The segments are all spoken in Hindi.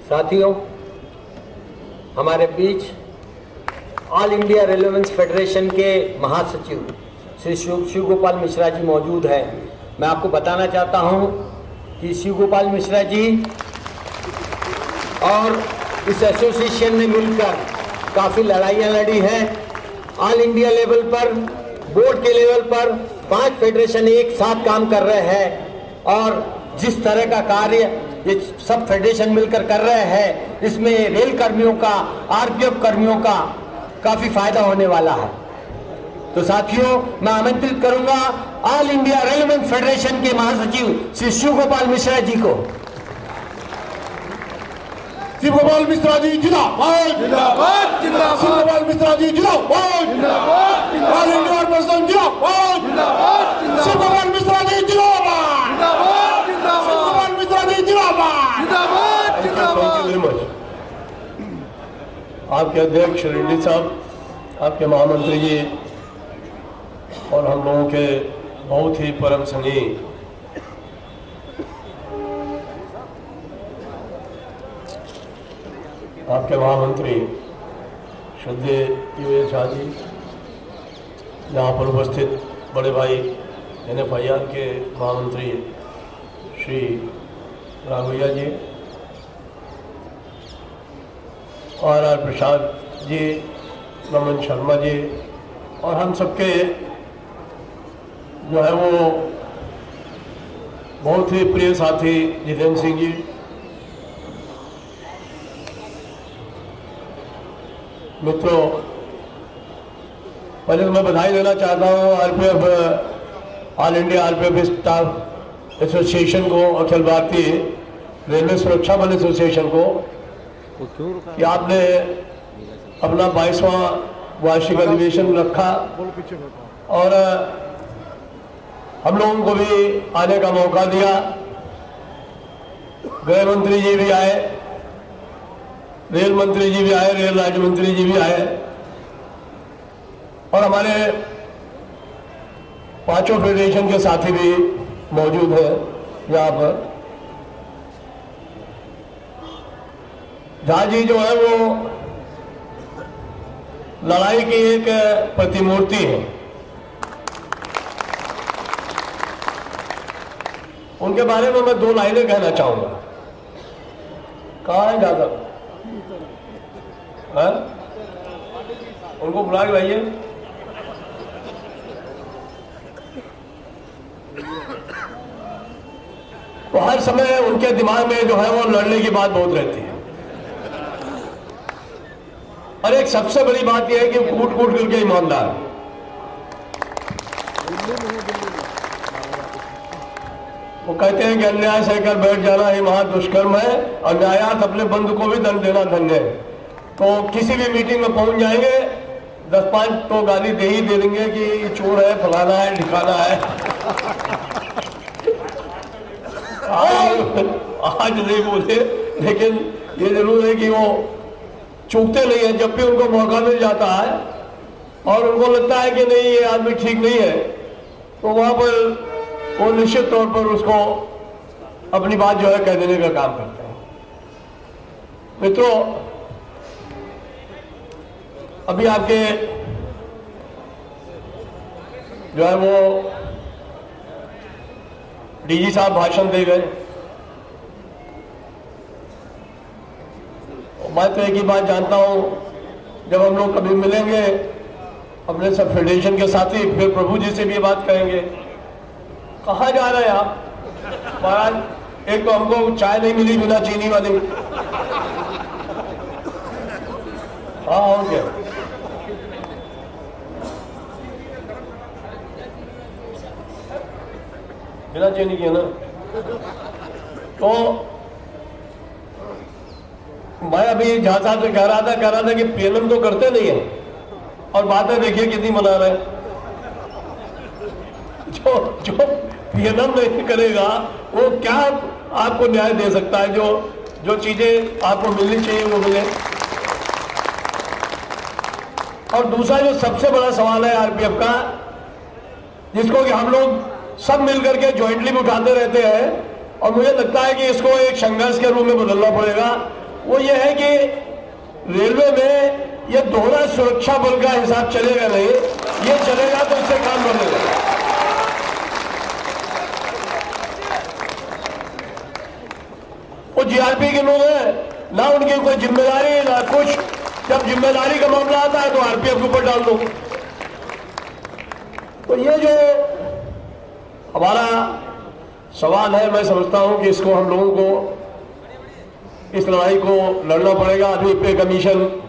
साथियों, हमारे बीच ऑल इंडिया रेलेवेंस फेडरेशन के महासचिव श्री शिव गोपाल मिश्रा जी मौजूद हैं। मैं आपको बताना चाहता हूं कि शिव गोपाल मिश्रा जी और इस एसोसिएशन ने मिलकर काफ़ी लड़ाइयाँ लड़ी हैं। ऑल इंडिया लेवल पर, बोर्ड के लेवल पर 5 फेडरेशन एक साथ काम कर रहे हैं और जिस तरह का कार्य ये सब फेडरेशन मिलकर कर रहे हैं, इसमें रेल कर्मियों का, आरपीएफ कर्मियों का काफी फायदा होने वाला है। तो साथियों, मैं आमंत्रित करूंगा ऑल इंडिया रेलेवेंस फेडरेशन के महासचिव श्री शिव गोपाल मिश्रा जी को। शिव गोपाल मिश्रा जी जिंदाबाद, जिंदाबाद जिंदाबाद, शिव गोपाल मिश्रा जी जिंदाबाद, जिंदाबाद ऑल इंडिया प्रेसिडेंट जिंदाबाद, जिंदाबाद, शिव गोपाल मिश्रा जी जिंदाबाद, जिंदाबाद, शिव गोपाल मिश्रा जी जिंदाबाद, जिंदाबाद, जिंदाबाद। आपके अध्यक्ष रेड्डी साहब, आपके महामंत्री जी और हम लोगों के बहुत ही परम स्नेही आपके महामंत्री श्रद्धेय यूएस झा जी, यहाँ पर उपस्थित बड़े भाई NFIR के महामंत्री श्री राघवैया जी, RR प्रसाद जी, रमन शर्मा जी और हम सबके जो है वो बहुत ही प्रिय साथी जितेंद्र सिंह जी, मित्रों, पहले तो मैं बधाई देना चाहता हूँ RPF, all India RPF staff association को, अखिल भारतीय रेलवे सुरक्षा बल एसोसिएशन को कि आपने अपना 22वां वार्षिक अधिवेशन रखा और हम लोगों को भी आने का मौका दिया। गृह मंत्री जी भी आए, रेल मंत्री जी भी आए, रेल राज्य मंत्री जी भी आए और हमारे 5 फेडरेशन के साथी भी मौजूद हैं यहाँ पर। झा जी जो है वो लड़ाई की एक प्रतिमूर्ति है। उनके बारे में मैं 2 लाइनें कहना चाहूंगा। कहाँ है ज्यादा? उनको बुला के लाइए। तो हर समय उनके दिमाग में जो है वो लड़ने की बात बहुत रहती है और एक सबसे बड़ी बात यह है कि कूट कूट करके ईमानदार। वो कहते हैं कि अन्याय सहकर बैठ जाना ही महा दुष्कर्म है और न्यायार्थ अपने बंधु को भी दंड देना धन्य है। तो किसी भी मीटिंग में पहुंच जाएंगे, 10-5 तो गाली दे ही दे देंगे कि ये चोर है, फलाना है, ठिकाना है। आज नहीं बोले, लेकिन ये जरूर है कि वो चूकते नहीं है। जब भी उनको मौका मिल जाता है और उनको लगता है कि नहीं ये आदमी ठीक नहीं है, तो वहां पर वो निश्चित तौर पर उसको अपनी बात जो है कह देने का काम करते हैं। मित्रों, अभी आपके जो है वो डीजी साहब भाषण दे गए। मैं तो एक ही बात जानता हूं, जब हम लोग कभी मिलेंगे अपने सब फेडरेशन के साथी, फिर प्रभु जी से भी बात करेंगे। कहाँ जा रहे हैं आप महाराज? एक तो हमको चाय नहीं मिली बिना चीनी वाली। हाँ, और क्या? बिना चीनी की है ना? तो मैं अभी जहां साहब से कह रहा था कि पीएनएम तो करते नहीं है और बातें देखिए कितनी बना रहे हैं। जो पीएनएम नहीं करेगा वो क्या आपको न्याय दे सकता है? जो चीजें आपको मिलनी चाहिए वो मिले। और दूसरा जो सबसे बड़ा सवाल है आरपीएफ का, जिसको कि हम लोग सब मिलकर के ज्वाइंटली उठाते रहते हैं और मुझे लगता है कि इसको एक संघर्ष के रूप में बदलना पड़ेगा, वो ये है कि रेलवे में ये दोहरा सुरक्षा बल का हिसाब चलेगा नहीं, ये चलेगा तो इससे काम बनेगा। वो जीआरपी के लोग हैं ना, उनकी कोई जिम्मेदारी ना कुछ। जब जिम्मेदारी का मामला आता है तो आरपीएफ के ऊपर डाल दो। तो ये जो हमारा सवाल है, मैं समझता हूं कि इसको हम लोगों को इस लड़ाई को लड़ना पड़ेगा। अभी पे कमीशन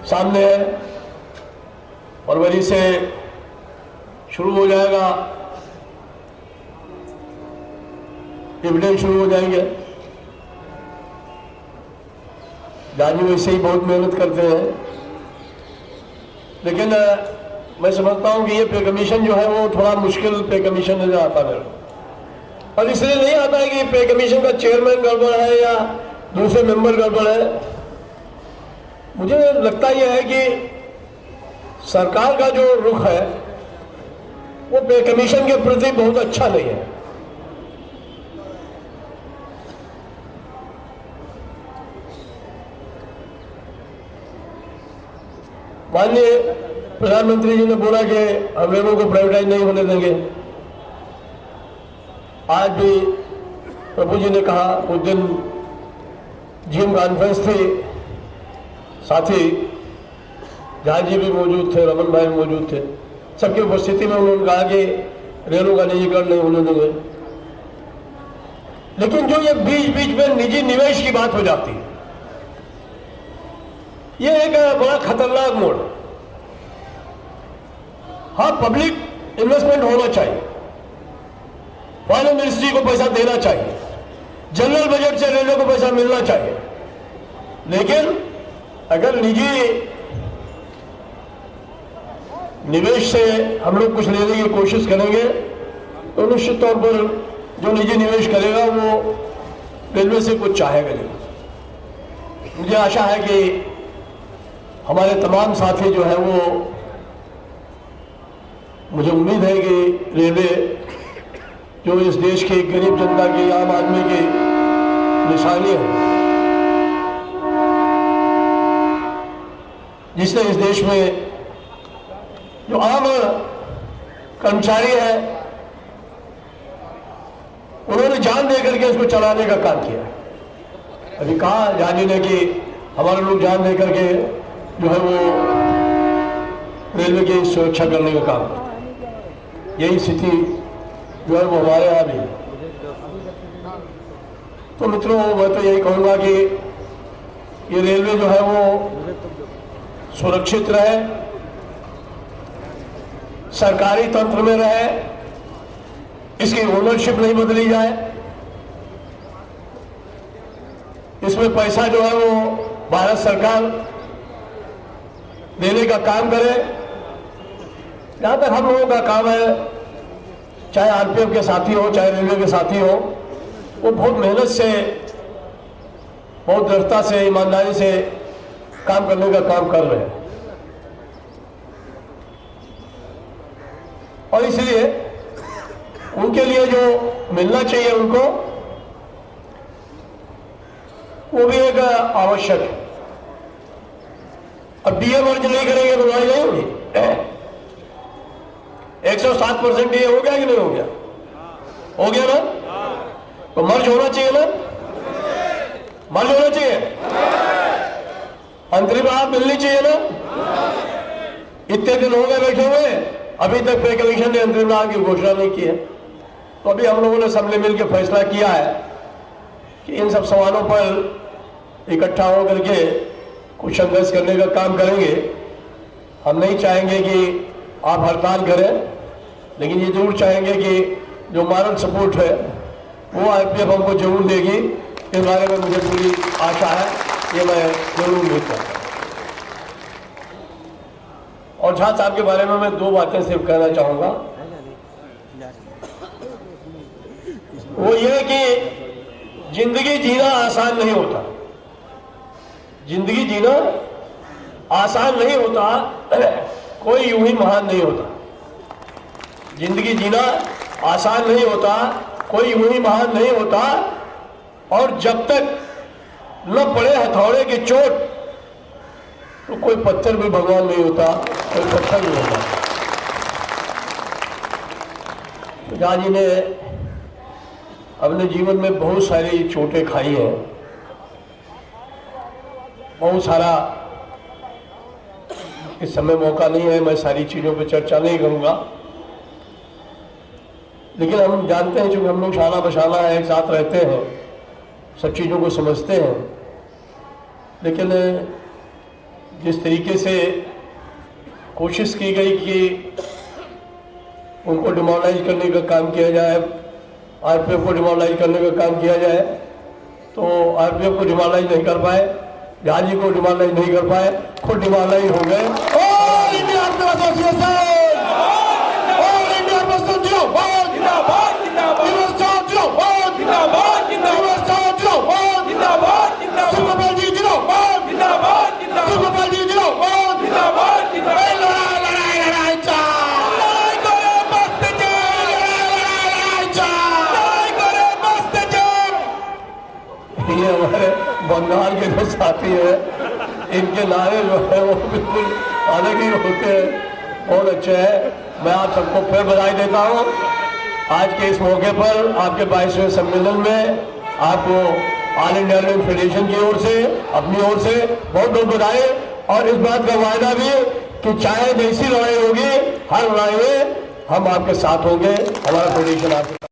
सामने है, फरवरी से शुरू हो जाएगा, डिविडेंड शुरू हो जाएंगे। जानी वैसे ही बहुत मेहनत करते हैं, लेकिन मैं समझता हूं कि ये पे कमीशन जो है वो थोड़ा मुश्किल पे कमीशन नजर आता है। और इसलिए नहीं आता है कि पे कमीशन का चेयरमैन गड़बड़ है या दूसरे मेंबर गड़बड़ है। मुझे लगता यह है कि सरकार का जो रुख है वो पे कमीशन के प्रति बहुत अच्छा नहीं है। माननीय प्रधानमंत्री जी ने बोला कि हम रेलवे को प्राइवेटाइज नहीं होने देंगे। आज भी प्रभु जी ने कहा, उस दिन जीएम कॉन्फ्रेंस थी, साथी जहां जी भी मौजूद थे, रमन भाई मौजूद थे, सबकी उपस्थिति में उन्होंने कहा कि रेलवे का निजीकरण नहीं होने देंगे। लेकिन जो ये बीच बीच में निजी निवेश की बात हो जाती है, ये एक बड़ा खतरनाक मोड़। हाँ, पब्लिक इन्वेस्टमेंट होना चाहिए, फाइनेंस मिनिस्ट्री को पैसा देना चाहिए, जनरल बजट से रेलवे को पैसा मिलना चाहिए। लेकिन अगर निजी निवेश से हम लोग कुछ लेने की कोशिश करेंगे तो निश्चित तौर पर जो निजी निवेश करेगा वो रेलवे से कुछ चाहेगा नहीं। मुझे आशा है कि हमारे तमाम साथी जो है वो, मुझे उम्मीद है कि रेलवे जो इस देश के गरीब जनता की, आम आदमी की निशानी है, जिसने इस देश में जो आम कर्मचारी है उन्होंने जान दे करके इसको चलाने का काम किया। अभी कहा जानी ने कि हमारे लोग जान दे करके जो है वो रेलवे की सुरक्षा करने का काम करते। यही स्थिति जो है वो हमारे यहाँ भी। तो मित्रों, मैं तो यही कहूँगा कि ये रेलवे जो है वो सुरक्षित रहे, सरकारी तंत्र में रहे, इसकी ओनरशिप नहीं बदली जाए, इसमें पैसा जो है वो भारत सरकार देने का काम करे। जहां तक हम लोगों का काम है, चाहे आरपीएफ के साथी हो, चाहे रेलवे के साथी हो, वो बहुत मेहनत से, बहुत दृढ़ता से, ईमानदारी से काम करने का काम कर रहे हैं। और इसलिए उनके लिए जो मिलना चाहिए उनको, वो भी एक आवश्यक है। अब डीए मर्ज नहीं करेंगे तो लड़ाई नहीं होगी। 107% डीए हो गया कि नहीं हो गया? हो गया ना? तो मर्ज होना चाहिए ना? मर्ज होना चाहिए, अंतरिम राहत मिलनी चाहिए ना? इतने दिन हो गए बैठे हुए, अभी तक पे कमीशन ने अंतरिम राहत की घोषणा नहीं की है। तो अभी हम लोगों ने सबने मिलकर फैसला किया है कि इन सब सवालों पर इकट्ठा होकर के कुछ संघर्ष करने का काम करेंगे। हम नहीं चाहेंगे कि आप हड़ताल करें, लेकिन ये जरूर चाहेंगे कि जो मॉरल सपोर्ट है वो आरपीएफ हमको जरूर देगी। इस बारे में मुझे पूरी आशा है, ये मैं जरूर उम्मीद करता हूँ। और झा साहब के बारे में मैं दो बातें सिर्फ कहना चाहूंगा। वो ये कि जिंदगी जीना आसान नहीं होता, जिंदगी जीना आसान नहीं होता, कोई यूं ही महान नहीं होता। जिंदगी जीना आसान नहीं होता, कोई यूं ही महान नहीं होता। और जब तक न पड़े हथौड़े की चोट, तो कोई पत्थर भी भगवान नहीं होता, कोई पत्थर नहीं होता। जहाँ जी ने अपने जीवन में बहुत सारी चोटें खाई हैं, बहुत सारा, इस समय मौका नहीं है, मैं सारी चीज़ों पे चर्चा नहीं करूँगा, लेकिन हम जानते हैं क्योंकि हम लोग शाना बशाना है, एक साथ रहते हैं, सब चीज़ों को समझते हैं। लेकिन जिस तरीके से कोशिश की गई कि उनको डिमोरलाइज करने का काम किया जाए, आरपीएफ को डिमोरलाइज करने का काम किया जाए, तो आरपीएफ को डिमोरलाइज नहीं कर पाए, झाजी को डिमोरलाइज नहीं कर पाए, खुद डिमोरलाइज हो गए। All India army association, all India army जिंदाबाद, जिंदाबाद, जिंदाबाद, जिंदाबाद, जिंदाबाद, जिंदाबाद, जिंदाबाद, सुखपाल जी जिंदाबाद, जिंदाबाद, जिंदाबाद, सुखपाल जी जिंदाबाद, जिंदाबाद, जिंदाबाद, लड़ाई लड़ाई लड़ाई लड़ाई करे मस्त जय, लड़ाई लड़ाई करे मस्त जय। ये हमारे बंगाल के जो साथी है, इनके नारे जो है वो बिल्कुल अलग ही होते हैं, बहुत अच्छे हैं। मैं आप सबको फिर बधाई देता हूँ आज के इस मौके पर, आपके 22वें सम्मेलन में। आपको ऑल इंडिया रेलवे फेडरेशन की ओर से, अपनी ओर से बहुत बहुत बधाई, और इस बात का वायदा भी कि चाहे जैसी लड़ाई होगी, हर लड़ाई में हम आपके साथ होंगे, हमारा फेडरेशन आपके